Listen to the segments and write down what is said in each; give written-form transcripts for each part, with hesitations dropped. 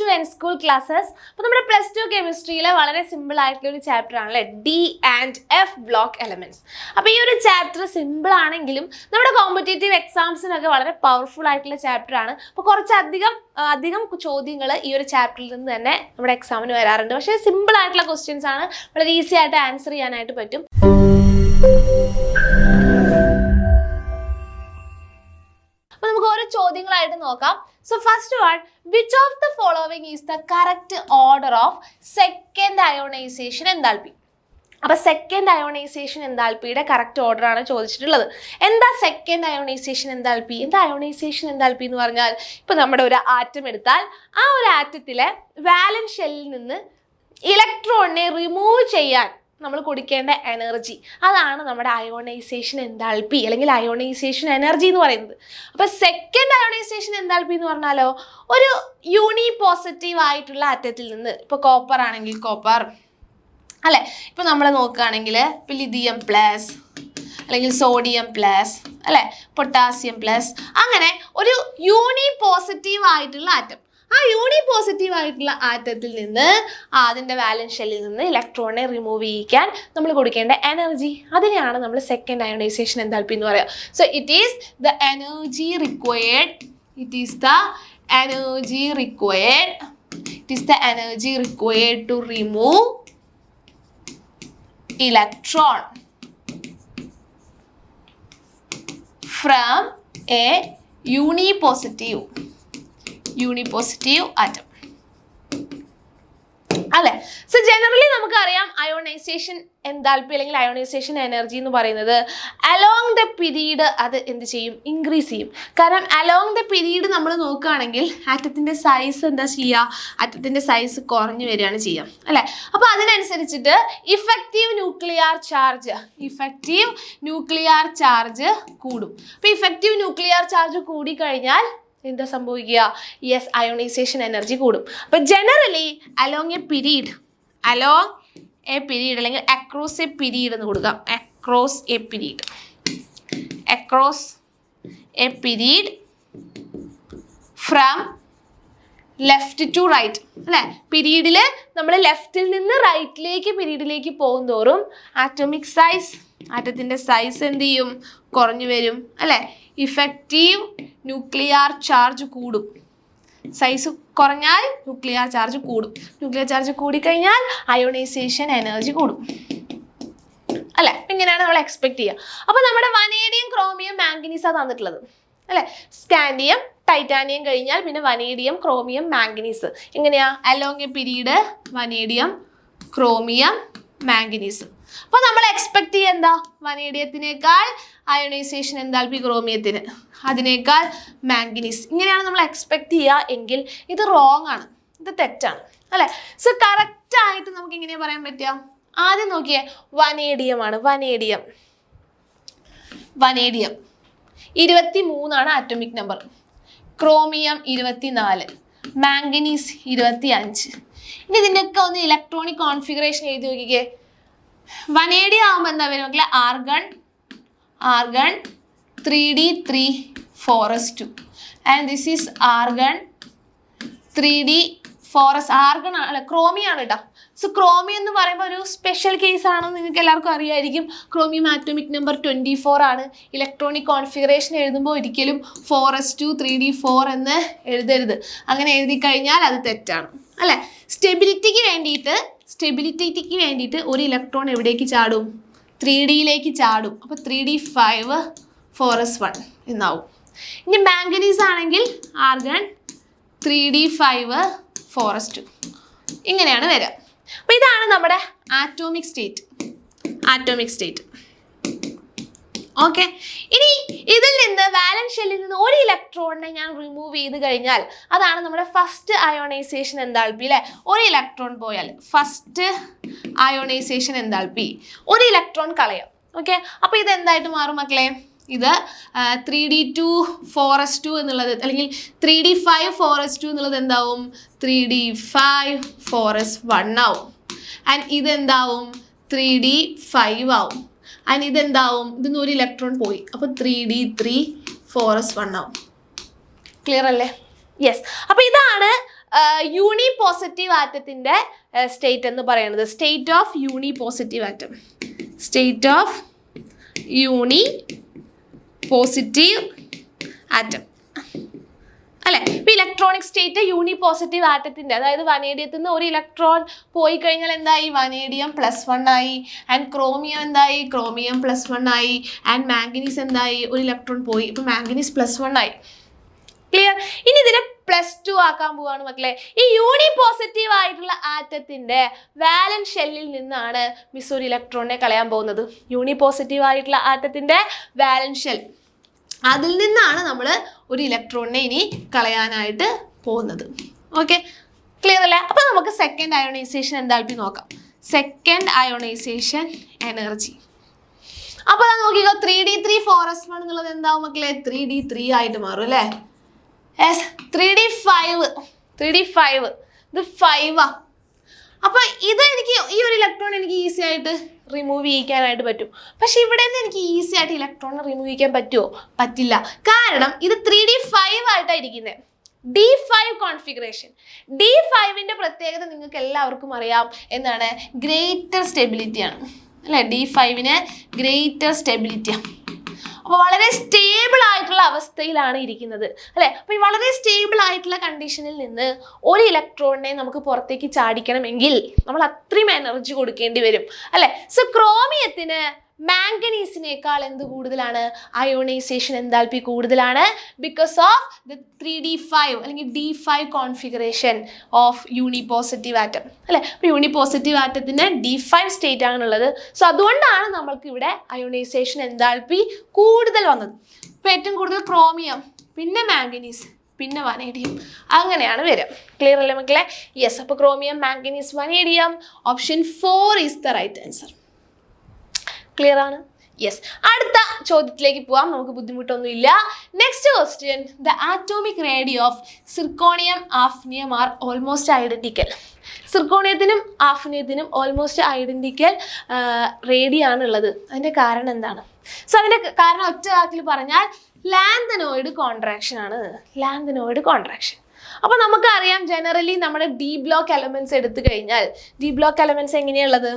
To N school classes. അപ്പോൾ നമ്മുടെ +2 കെമിസ്ട്രിയിലെ വളരെ സിമ്പിൾ ആയിട്ടുള്ള ഒരു ചാപ്റ്റർ ആണല്ലേ D and F block elements. അപ്പോൾ ഈ ഒരു ചാപ്റ്റർ സിമ്പിൾ ആണെങ്കിലും നമ്മുടെ കോമ്പറ്റേറ്റീവ് എക്സാംസിനൊക്കെ വളരെ പവർഫുൾ ആയിട്ടുള്ള ചാപ്റ്റർ ആണ്. അപ്പോൾ കുറച്ചധികം ചോദ്യങ്ങൾ ഈ ഒരു ചാപ്റ്ററിൽ നിന്ന് തന്നെ നമ്മുടെ എക്സാമിന് വരാറുണ്ട്. പക്ഷേ സിമ്പിൾ ആയിട്ടുള്ള ക്വസ്റ്റ്യൻസ് ആണ്, വളരെ ഈസി ആയിട്ട് ആൻസർ ചെയ്യാനായിട്ട് പറ്റും. അപ്പോൾ നമുക്ക് ഓരോ ചോദ്യങ്ങളായിട്ട് നോക്കാം. So first one, which of the following is the correct order of second ionization enthalpy? അപ്പോൾ സെക്കൻഡ് അയോണൈസേഷൻ എൻതാൽപ്പിയുടെ കറക്റ്റ് ഓർഡർ ആണ് ചോദിച്ചിട്ടുള്ളത്. എന്താ സെക്കൻഡ് അയോണൈസേഷൻ എൻതാൽപ്പി? എന്താ അയോണൈസേഷൻ എൻതാൽപ്പി എന്ന് പറഞ്ഞാൽ, ഇപ്പോൾ നമ്മുടെ ഒരു ആറ്റം എടുത്താൽ ആ ഒരു ആറ്റത്തിലെ വാലൻസ് ഷെല്ലിൽ നിന്ന് ഇലക്ട്രോണിനെ റിമൂവ് ചെയ്യാൻ നമ്മൾ കൊടുക്കേണ്ട എനർജി, അതാണ് നമ്മുടെ അയോണൈസേഷൻ എൻതാൽപ്പി അല്ലെങ്കിൽ അയോണൈസേഷൻ എനർജി എന്ന് പറയുന്നത്. അപ്പോൾ സെക്കൻഡ് അയോണൈസേഷൻ എൻതാൽപ്പി എന്ന് പറഞ്ഞാലോ, ഒരു യൂണി പോസിറ്റീവ് ആയിട്ടുള്ള ആറ്റത്തിൽ നിന്ന്, ഇപ്പോൾ കോപ്പർ ആണെങ്കിൽ കോപ്പർ അല്ലേ, ഇപ്പോൾ നമ്മൾ നോക്കുകയാണെങ്കിൽ ഇപ്പോൾ ലിഥിയം പ്ലസ് അല്ലെങ്കിൽ സോഡിയം പ്ലസ് അല്ലേ, പൊട്ടാസ്യം പ്ലസ്, അങ്ങനെ ഒരു യൂണി പോസിറ്റീവ് ആയിട്ടുള്ള ആറ്റം, ആ യൂണി പോസിറ്റീവ് ആയിട്ടുള്ള ആറ്റത്തിൽ നിന്ന് അതിൻ്റെ വാലൻസ് ഷെല്ലിൽ നിന്ന് ഇലക്ട്രോണിനെ റിമൂവ് ചെയ്യിക്കാൻ നമ്മൾ കൊടുക്കേണ്ട എനർജി, അതിനെയാണ് നമ്മൾ സെക്കൻഡ് അയോണൈസേഷൻ എൻതാൽപ്പി എന്ന് പറയുക. So it is the energy required to remove electron from a unipositive atom അല്ലേ. സോ ജനറലി നമുക്കറിയാം അയോണൈസേഷൻ എൻതാൽപ്പി അല്ലെങ്കിൽ അയോണൈസേഷൻ എനർജി എന്ന് പറയുന്നത് അലോങ് ദ പീരീഡ് അത് എന്ത് ചെയ്യും, ഇൻക്രീസ് ചെയ്യും. കാരണം അലോങ് ദ പീരീഡ് നമ്മൾ നോക്കുകയാണെങ്കിൽ ആറ്റത്തിൻ്റെ സൈസ് എന്താ ചെയ്യുക, ആറ്റത്തിൻ്റെ സൈസ് കുറഞ്ഞു വരികയാണ് ചെയ്യുക അല്ലേ. അപ്പോൾ അതിനനുസരിച്ചിട്ട് ഇഫക്റ്റീവ് ന്യൂക്ലിയർ ചാർജ് കൂടും. അപ്പോൾ ഇഫക്റ്റീവ് ന്യൂക്ലിയർ ചാർജ് കൂടിക്കഴിഞ്ഞാൽ എന്താ സംഭവിക്കുക, യെസ് അയോണൈസേഷൻ എനർജി കൂടും. അപ്പോൾ ജനറലി അലോങ് എ പീരീഡ് അല്ലെങ്കിൽ അക്രോസ് എ പീരീഡ് എന്ന് കൊടുക്കാം. Across a period from left to right അല്ലേ. പീരീഡിൽ നമ്മൾ ലെഫ്റ്റിൽ നിന്ന് പീരീഡിലേക്ക് പോകും തോറും ആറ്റത്തിൻ്റെ സൈസ് എന്ത് ചെയ്യും, കുറഞ്ഞു വരും അല്ലേ. ഇഫക്റ്റീവ് ന്യൂക്ലിയർ ചാർജ് കൂടും. സൈസ് കുറഞ്ഞാൽ ന്യൂക്ലിയർ ചാർജ് കൂടും. ന്യൂക്ലിയർ ചാർജ് കൂടിക്കഴിഞ്ഞാൽ അയോണൈസേഷൻ എനർജി കൂടും അല്ലേ. ഇങ്ങനെയാണ് നമ്മൾ എക്സ്പെക്ട് ചെയ്യുക. അപ്പോൾ നമ്മുടെ വനേഡിയം, ക്രോമിയം, മാംഗനീസാണ് തന്നിട്ടുള്ളത് അല്ലേ. സ്കാൻഡിയം, ടൈറ്റാനിയം കഴിഞ്ഞാൽ പിന്നെ വനേഡിയം, ക്രോമിയം, മാംഗനീസ്. എങ്ങനെയാ, along a period vanadium, chromium, manganese. അപ്പോൾ നമ്മൾ എക്സ്പെക്ട് ചെയ്യുക എന്താ, വനേഡിയത്തിനേക്കാൾ അയോണൈസേഷൻ എൻതാൽപ്പി ക്രോമിയത്തിന്, അതിനേക്കാൾ മാംഗനീസ്. ഇങ്ങനെയാണ് നമ്മൾ എക്സ്പെക്ട് ചെയ്യുക എങ്കിൽ ഇത് റോങ് ആണ്, ഇത് തെറ്റാണ് അല്ലേ. സോ കറക്റ്റ് ആയിട്ട് നമുക്ക് ഇങ്ങനെ പറയാൻ പറ്റുക. ആദ്യം നോക്കിയേ, വനേഡിയമാണ്. Vanadium 23 atomic number, chromium 24, manganese 25. ഇനി ഇതിൻ്റെയൊക്കെ ഒന്ന് ഇലക്ട്രോണിക് കോൺഫിഗറേഷൻ എഴുതി നോക്കിക്കേ. വനേഡിയം ആകുമ്പോൾ എന്താ വരും മക്കളെ, argon 3d3 and this is argon 3d4s. Argon അല്ല, ക്രോമിയാണ് കേട്ടോ. സോ ക്രോമിയം എന്ന് പറയുമ്പോൾ ഒരു സ്പെഷ്യൽ കേസ് ആണെന്ന് നിങ്ങൾക്ക് എല്ലാവർക്കും അറിയായിരിക്കും. ക്രോമിയം ആറ്റോമിക് നമ്പർ 24 ആണ്. ഇലക്ട്രോണിക് കോൺഫിഗറേഷൻ എഴുതുമ്പോൾ ഒരിക്കലും 4s2 3d4 എന്ന് എഴുതരുത്. അങ്ങനെ എഴുതി കഴിഞ്ഞാൽ അത് തെറ്റാണ് അല്ലേ. സ്റ്റെബിലിറ്റിക്ക് വേണ്ടിയിട്ട് ഒരു ഇലക്ട്രോൺ എവിടേക്ക് ചാടും, 3dയിലേക്ക് ചാടും. അപ്പോൾ 3d5 4s1 എന്നാവും. ഇനി മാംഗനീസ് ആണെങ്കിൽ ആർഗൺ 3d5 4s2 ഇങ്ങനെയാണ് വരിക. അപ്പോൾ ഇതാണ് നമ്മുടെ ആറ്റോമിക് സ്റ്റേറ്റ്. ഓക്കെ. ഇനി ഇതിൽ നിന്ന് വാലൻസ് ഷെല്ലിൽ നിന്ന് ഒരു ഇലക്ട്രോണിനെ ഞാൻ റിമൂവ് ചെയ്ത് കഴിഞ്ഞാൽ അതാണ് നമ്മുടെ ഫസ്റ്റ് അയോണൈസേഷൻ എൻതാൽപ്പി അല്ലേ. ഒരു ഇലക്ട്രോൺ പോയാൽ ഫസ്റ്റ് അയോണൈസേഷൻ എൻതാൽപ്പി, ഒരു ഇലക്ട്രോൺ കളയാം. ഓക്കെ. അപ്പോൾ ഇത് എന്തായിട്ട് മാറും മക്കളെ, ഇത് 3d2 4s2 എന്നുള്ളത് അല്ലെങ്കിൽ 3d5 4s2 എന്നുള്ളത് എന്താവും, 3d5 4s1 ആവും. ആൻഡ് ഇതെന്താവും, 3d5 ആവും. ആൻഡ് ഇതെന്താവും, ഇതിന്ന് ഒരു ഇലക്ട്രോൺ പോയി, അപ്പോൾ 3d3 4s1 ആവും. ക്ലിയർ അല്ലേ? യെസ്. അപ്പോൾ ഇതാണ് യൂണിപോസിറ്റീവ് ആറ്റത്തിന്റെ സ്റ്റേറ്റ് എന്ന് പറയുന്നത്. State of unipositive atom. State of unipositive atom അല്ലെ. ഇപ്പൊ ഇലക്ട്രോണിക് സ്റ്റേറ്റ് യൂണിപോസിറ്റീവ് ആറ്റത്തിന്റെ, അതായത് വനേഡിയത്തിൽ നിന്ന് ഒരു ഇലക്ട്രോൺ പോയി കഴിഞ്ഞാൽ എന്തായി? വനേഡിയം +1 ആയി. ആൻഡ് ക്രോമിയം എന്തായി? ക്രോമിയം +1 ആയി. ആൻഡ് മാംഗനീസ് എന്തായി? ഒരു ഇലക്ട്രോൺ പോയി. ഇപ്പൊ മാംഗനീസ് +1 ആയി. ക്ലിയർ? ഇനി ഇതിനെ +2 ആക്കാൻ പോവാണ് മക്കളെ. ഈ യൂണിപോസിറ്റീവ് ആയിട്ടുള്ള ആറ്റത്തിന്റെ വാലൻസ് ഷെല്ലിൽ നിന്നാണ് മിസ് ഒരു ഇലക്ട്രോണിനെ കളയാൻ പോകുന്നത്. യൂണിപോസിറ്റീവ് ആയിട്ടുള്ള ആറ്റത്തിന്റെ വാലൻസ് ഷെൽ, അതിൽ നിന്നാണ് നമ്മൾ ഒരു ഇലക്ട്രോണിനെ ഇനി കളയാനായിട്ട് പോകുന്നത്. ഓക്കെ, ക്ലിയർ അല്ലേ? അപ്പൊ നമുക്ക് സെക്കൻഡ് അയോണൈസേഷൻ എന്താൽപ്പി നോക്കാം. Second ionisation energy. അപ്പൊ നോക്കിക്കോ, 3d3 4s1 എന്നുള്ളത് എന്താവും മക്കളെ? 3d3 ആയിട്ട് മാറും അല്ലേ? 3d5 ഇത് 5 ആ. അപ്പൊ ഇത് എനിക്ക് ഈ ഒരു ഇലക്ട്രോൺ എനിക്ക് ഈസി ആയിട്ട് റിമൂവ് ചെയ്യിക്കാനായിട്ട് പറ്റും. പക്ഷെ ഇവിടെ നിന്ന് എനിക്ക് ഈസി ആയിട്ട് ഇലക്ട്രോണിനെ റിമൂവ് ചെയ്യാൻ പറ്റുമോ? പറ്റില്ല. കാരണം ഇത് 3d5 ആയിട്ടാണ് ഇരിക്കുന്നത്. D5 configuration. D5ന്റെ പ്രത്യേകത നിങ്ങൾക്ക് എല്ലാവർക്കും അറിയാം. എന്താണ്? ഗ്രേറ്റർ സ്റ്റെബിലിറ്റി ആണ് അല്ലെ? D5ന് ഗ്രേറ്റർ സ്റ്റെബിലിറ്റിയാണ്. അപ്പോൾ വളരെ സ്റ്റേബിൾ ആയിട്ടുള്ള അവസ്ഥയിലാണ് ഇരിക്കുന്നത് അല്ലെ? അപ്പോൾ ഈ വളരെ സ്റ്റേബിൾ ആയിട്ടുള്ള കണ്ടീഷനിൽ നിന്ന് ഒരു ഇലക്ട്രോണിനെ നമുക്ക് പുറത്തേക്ക് ചാടിക്കണമെങ്കിൽ നമ്മൾ അത്രയും എനർജി കൊടുക്കേണ്ടി വരും അല്ലെ? സോ ക്രോമിയത്തിന് മാംഗനീസിനേക്കാൾ എന്ത് കൂടുതലാണ്? അയോണൈസേഷൻ എന്താൽപ്പി കൂടുതലാണ്. ബിക്കോസ് ഓഫ് ദ 3d5 അല്ലെങ്കിൽ D5 configuration of unipositive atom അല്ലെ? അപ്പോൾ യൂണിപോസിറ്റീവ് ആറ്റത്തിന് D5 സ്റ്റേറ്റ് ആണുള്ളത്. സോ അതുകൊണ്ടാണ് നമ്മൾക്ക് ഇവിടെ അയോണൈസേഷൻ എന്താൽപ്പി കൂടുതൽ വന്നത്. ഇപ്പോൾ ഏറ്റവും കൂടുതൽ ക്രോമിയം, പിന്നെ മാംഗനീസ്, പിന്നെ വനേഡിയം, അങ്ങനെയാണ് വരിക. ക്ലിയർ അല്ലേ മക്കളെ? യെസ്. അപ്പോൾ chromium, manganese, vanadium, option 4 is the right answer. Clear ആണ്? യെസ്. അടുത്ത ചോദ്യത്തിലേക്ക് പോവാം, നമുക്ക് ബുദ്ധിമുട്ടൊന്നുമില്ല. Next question, the atomic radio of zirconium hafnium are almost identical. സിർക്കോണിയത്തിനും ആഫ്നിയത്തിനും ഓൾമോസ്റ്റ് ഐഡന്റിക്കൽ റേഡിയോ ആണ് ഉള്ളത്. അതിന്റെ കാരണം എന്താണ്? സോ അതിന്റെ കാരണം ഒറ്റ വാക്കിൽ പറഞ്ഞാൽ ലാന്തനോയിഡ് കോൺട്രാക്ഷൻ ആണ്. Lanthanoid contraction. അപ്പോൾ നമുക്കറിയാം, ജനറലി നമ്മുടെ ഡി ബ്ലോക്ക് എലമെന്റ്സ് എടുത്തു കഴിഞ്ഞാൽ ഡി ബ്ലോക്ക് എലമെന്റ്സ് എങ്ങനെയുള്ളത്?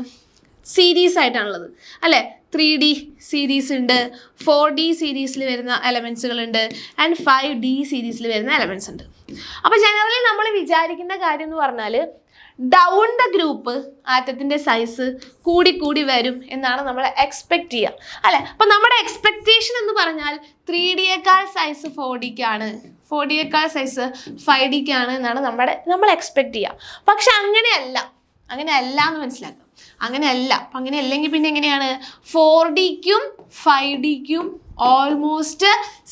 സീരീസ് ആയിട്ടാണുള്ളത് അല്ലേ? 3D സീരീസ് ഉണ്ട്, 4D സീരീസിൽ വരുന്ന എലമെൻസുകളുണ്ട്, ആൻഡ് 5D സീരീസിൽ വരുന്ന എലമെൻസ് ഉണ്ട്. അപ്പോൾ ജനറലി നമ്മൾ വിചാരിക്കുന്ന കാര്യം എന്ന് പറഞ്ഞാൽ ഡൗൺ ദ ഗ്രൂപ്പ് ആറ്റത്തിൻ്റെ സൈസ് കൂടി വരും എന്നാണ് നമ്മൾ എക്സ്പെക്ട് ചെയ്യുക അല്ലേ? അപ്പോൾ നമ്മുടെ എക്സ്പെക്റ്റേഷൻ എന്ന് പറഞ്ഞാൽ 3Dയേക്കാൾ സൈസ് 4Dക്കാണ്, 4Dയേക്കാൾ സൈസ് 5Dക്കാണ് എന്നാണ് നമ്മൾ എക്സ്പെക്ട് ചെയ്യുക. പക്ഷെ അങ്ങനെയല്ല എന്ന് മനസ്സിലാക്കുക. അങ്ങനെയല്ല. അപ്പം അങ്ങനെ അല്ലെങ്കിൽ പിന്നെ എങ്ങനെയാണ്? 4Dക്കും 5Dക്കും ഓൾമോസ്റ്റ്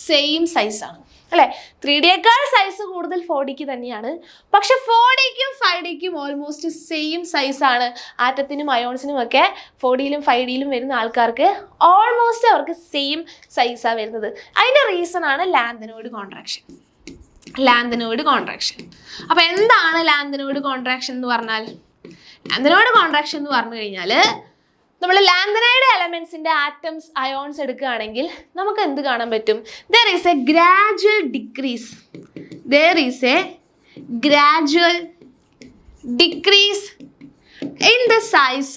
സെയിം സൈസാണ് അല്ലേ? 3Dയേക്കാൾ സൈസ് കൂടുതൽ 4Dക്ക് തന്നെയാണ്. പക്ഷെ 4Dക്കും 5Dക്കും ഓൾമോസ്റ്റ് സെയിം സൈസാണ്. ആറ്റത്തിനും അയോൺസിനും ഒക്കെ 4Dയിലും 5Dയിലും വരുന്ന ആൾക്കാർക്ക് ഓൾമോസ്റ്റ് അവർക്ക് സെയിം സൈസാണ് വരുന്നത്. അതിൻ്റെ റീസൺ ആണ് ലാന്തനോയിഡ് കോൺട്രാക്ഷൻ. അപ്പോൾ എന്താണ് ലാന്തനോയിഡ് കോൺട്രാക്ഷൻ എന്ന് പറഞ്ഞാൽ? ലാന്തനോയിഡ് കോൺട്രാക്ഷൻ എന്ന് പറഞ്ഞു കഴിഞ്ഞാൽ നമ്മൾ ലാന്തനൈഡ് എലമെന്റ്സിന്റെ ആറ്റംസ് അയോൺസ് എടുക്കുകയാണെങ്കിൽ നമുക്ക് എന്ത് കാണാൻ പറ്റും? there is a gradual decrease in the size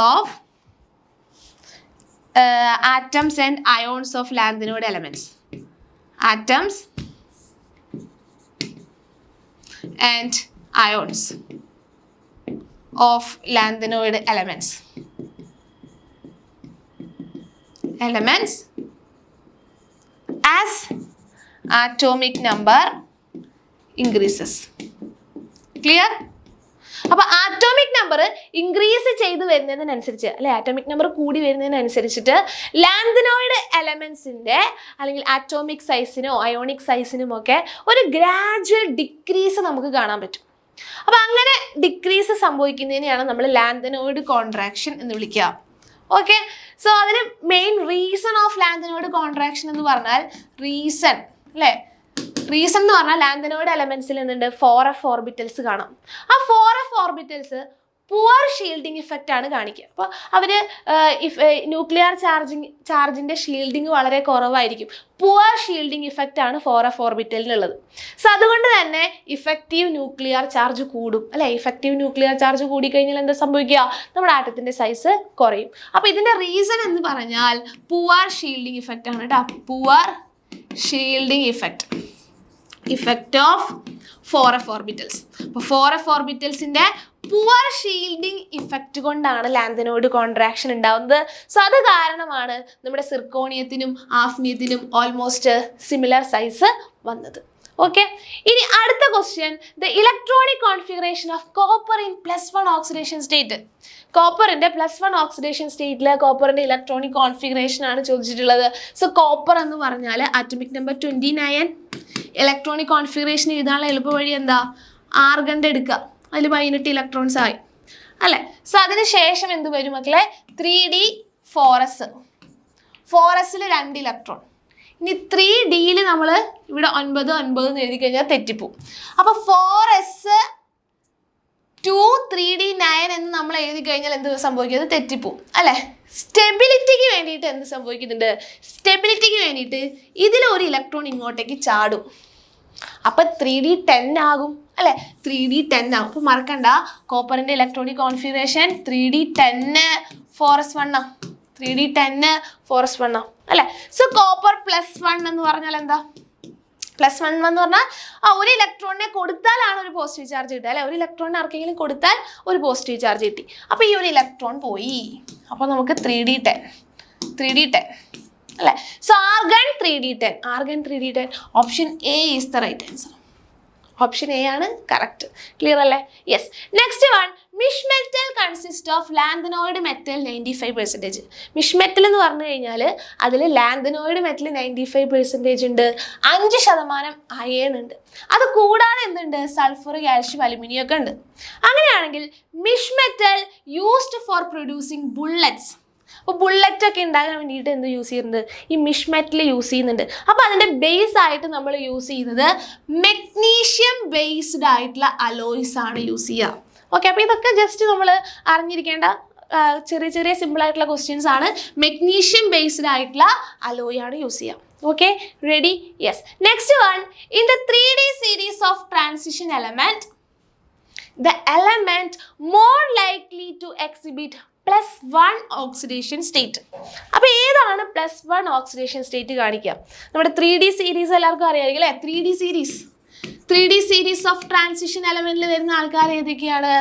of atoms and ions of lanthanoid elements. Atoms and ions of lanthanoid elements as atomic number increases. Clear? അപ്പോൾ ആറ്റോമിക് നമ്പർ ഇൻക്രീസ് ചെയ്ത് വരുന്നതിനനുസരിച്ച് അല്ലെ, atomic number കൂടി വരുന്നതിനനുസരിച്ചിട്ട് lanthanoid എലമെന്റ്സിന്റെ അല്ലെങ്കിൽ atomic സൈസിനോ ionic സൈസിനും ഒക്കെ ഒരു gradual decrease നമുക്ക് കാണാൻ പറ്റും. അപ്പൊ അങ്ങനെ ഡിക്രീസ് സംഭവിക്കുന്നതിനെയാണ് നമ്മൾ ലാന്തനോയിഡ് കോൺട്രാക്ഷൻ എന്ന് വിളിക്കുക. ഓക്കെ, സോ അതിന് main reason of lanthanoid contraction എന്ന് പറഞ്ഞാൽ റീസൺ എന്ന് പറഞ്ഞാൽ ലാന്തനോയിഡ് എലമെന്റ്സിൽ നിന്നുണ്ട് 4f ഓർബിറ്റൽസ് കാണാം. ആ 4f orbitals poor shielding effect ആണ് കാണിക്കുക. അപ്പോൾ അവർ ന്യൂക്ലിയർ ചാർജിൻ്റെ ഷീൽഡിങ് വളരെ കുറവായിരിക്കും. പുവർ ഷീൽഡിങ് ഇഫക്റ്റ് ആണ് 4f ഓർബിറ്റലിനുള്ളത്. സോ അതുകൊണ്ട് തന്നെ ഇഫക്റ്റീവ് ന്യൂക്ലിയർ ചാർജ് കൂടും അല്ലേ. ഇഫക്റ്റീവ് ന്യൂക്ലിയർ ചാർജ് കൂടിക്കഴിഞ്ഞാൽ എന്താ സംഭവിക്കുക? നമ്മുടെ ആറ്റത്തിൻ്റെ സൈസ് കുറയും. അപ്പോൾ ഇതിൻ്റെ റീസൺ എന്ന് പറഞ്ഞാൽ പുവർ ഷീൽഡിങ് ഇഫക്റ്റ് ആണ് കേട്ടോ. Poor shielding effect of 4f orbitals. അപ്പോൾ 4f ഓർബിറ്റൽസിൻ്റെ പുവർ ഷീൽഡിങ് ഇഫക്റ്റ് കൊണ്ടാണ് ലാന്തനോയിഡ് കോൺട്രാക്ഷൻ ഉണ്ടാവുന്നത്. സോ അത് കാരണമാണ് നമ്മുടെ സിർക്കോണിയത്തിനും ആഫ്നിയത്തിനും ഓൾമോസ്റ്റ് സിമിലർ സൈസ് വന്നത്. ഓക്കെ, ഇനി അടുത്ത question, the electronic configuration of copper in +1 oxidation state. കോപ്പറിൻ്റെ +1 ഓക്സിഡേഷൻ സ്റ്റേറ്റിൽ കോപ്പറിൻ്റെ ഇലക്ട്രോണിക് കോൺഫിഗറേഷൻ ആണ് ചോദിച്ചിട്ടുള്ളത്. സോ കോപ്പർ എന്ന് പറഞ്ഞാൽ ആറ്റമിക് നമ്പർ 29. ഇലക്ട്രോണിക് കോൺഫിഗറേഷൻ എഴുതാനുള്ള എളുപ്പ വഴി എന്താ? ആർഗണിൻ്റെ എടുക്കുക, അതിൽ 18 ഇലക്ട്രോൺസ് ആയി അല്ലേ. സോ അതിന് ശേഷം എന്ത് വരും മക്കളെ? 3d4s. 4sൽ 2 ഇലക്ട്രോൺ. ഇനി 3dയിൽ നമ്മൾ ഇവിടെ 9 എന്ന് എഴുതി കഴിഞ്ഞാൽ തെറ്റിപ്പോവും. അപ്പോൾ 4s 2 3d9 എന്ന് നമ്മൾ എഴുതി കഴിഞ്ഞാൽ എന്ത് സംഭവിക്കുന്നത്? തെറ്റിപ്പോവും അല്ലേ. സ്റ്റെബിലിറ്റിക്ക് വേണ്ടിയിട്ട് എന്ത് സംഭവിക്കുന്നുണ്ട്? സ്റ്റെബിലിറ്റിക്ക് വേണ്ടിയിട്ട് ഇതിലൊരു ഇലക്ട്രോൺ ഇങ്ങോട്ടേക്ക് ചാടും. അപ്പം 3d10 ആകും അല്ലേ. 3d10 ആകും. അപ്പോൾ മറക്കണ്ട, കോപ്പറിൻ്റെ electronic configuration 3d10 4s1 3d10 4s1 അല്ലേ. സോ കോപ്പർ +1 എന്ന് പറഞ്ഞാൽ എന്താ? +1 എന്ന് പറഞ്ഞാൽ ഒരു ഇലക്ട്രോണിനെ കൊടുത്താലാണ് ഒരു പോസിറ്റീവ് ചാർജ് കിട്ടുക അല്ലേ. ഒരു ഇലക്ട്രോണിനെ ആർക്കെങ്കിലും കൊടുത്താൽ ഒരു പോസിറ്റീവ് ചാർജ് കിട്ടി. അപ്പോൾ ഈ ഒരു ഇലക്ട്രോൺ പോയി. അപ്പോൾ നമുക്ക് 3d10 അല്ലേ. So argon 3d10 option A is the right answer. Option A ആണ് കറക്റ്റ്. ക്ലിയർ അല്ലേ? Yes. Next one, misch metal consist of lanthanoid metal 95%. Misch metal എന്ന് പറഞ്ഞു കഴിഞ്ഞാൽ അതിൽ ലാന്തനോയിഡ് മെറ്റൽ 95% ഉണ്ട്, 5% അയൺ ഉണ്ട്. അത് കൂടാതെ എന്തുണ്ട്? സൾഫർ, കാൽഷ്യം, അലുമിനിയം ഒക്കെ ഉണ്ട്. അങ്ങനെയാണെങ്കിൽ misch metal used for producing bullets. അപ്പോൾ ബുള്ളറ്റൊക്കെ ഉണ്ടാകാൻ വേണ്ടിയിട്ട് എന്ത് യൂസ് ചെയ്യുന്നുണ്ട്? ഈ മിഷ് മെറ്റൽ യൂസ് ചെയ്യുന്നുണ്ട്. അപ്പോൾ അതിൻ്റെ ബേസ് ആയിട്ട് നമ്മൾ യൂസ് ചെയ്യുന്നത് മെഗ്നീഷ്യം ബേസ്ഡ് ആയിട്ടുള്ള അലോയ്സ് ആണ് യൂസ് ചെയ്യുക. ഓക്കെ, അപ്പോൾ ഇതൊക്കെ ജസ്റ്റ് നമ്മൾ അറിഞ്ഞിരിക്കേണ്ട ചെറിയ ചെറിയ സിമ്പിൾ ആയിട്ടുള്ള ക്വസ്റ്റ്യൻസ് ആണ്. മെഗ്നീഷ്യം ബേസ്ഡ് ആയിട്ടുള്ള അലോയ് ആണ് യൂസ് ചെയ്യുക. Okay, ready? Yes. Next one, in the 3D series of transition element, the element more likely to exhibit +1 oxidation state. അപ്പോൾ ഏതാണ് +1 ഓക്സിഡേഷൻ സ്റ്റേറ്റ് കാണിക്കുക? നമ്മുടെ 3D സീരീസ് എല്ലാവർക്കും അറിയാമായിരിക്കും അല്ലേ. 3D സീരീസ് ഓഫ് ട്രാൻസിഷൻ എലമെന്റിൽ വരുന്ന ആൾക്കാർ ഏതൊക്കെയാണ്?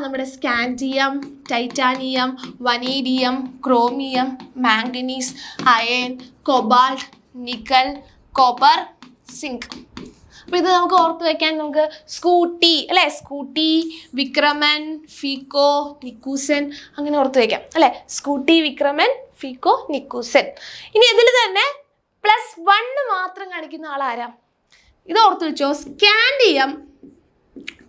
നമ്മുടെ scandium, titanium, vanadium, chromium, manganese, iron, cobalt, nickel, copper, zinc. അപ്പോൾ ഇത് നമുക്ക് ഓർത്ത് വയ്ക്കാൻ നമുക്ക് സ്കൂട്ടി അല്ലേ, സ്കൂട്ടി, വിക്രമൻ, ഫീക്കോ, നിക്കൂസൻ, അങ്ങനെ ഓർത്ത് വയ്ക്കാം അല്ലേ. Scooty, Vikraman, faeco, നിക്കൂസൻ. ഇനി ഇതിൽ തന്നെ +1 മാത്രം കാണിക്കുന്ന ആളാരാ? ഇത് ഓർത്ത് വെച്ചോ, സ്കാൻഡിയം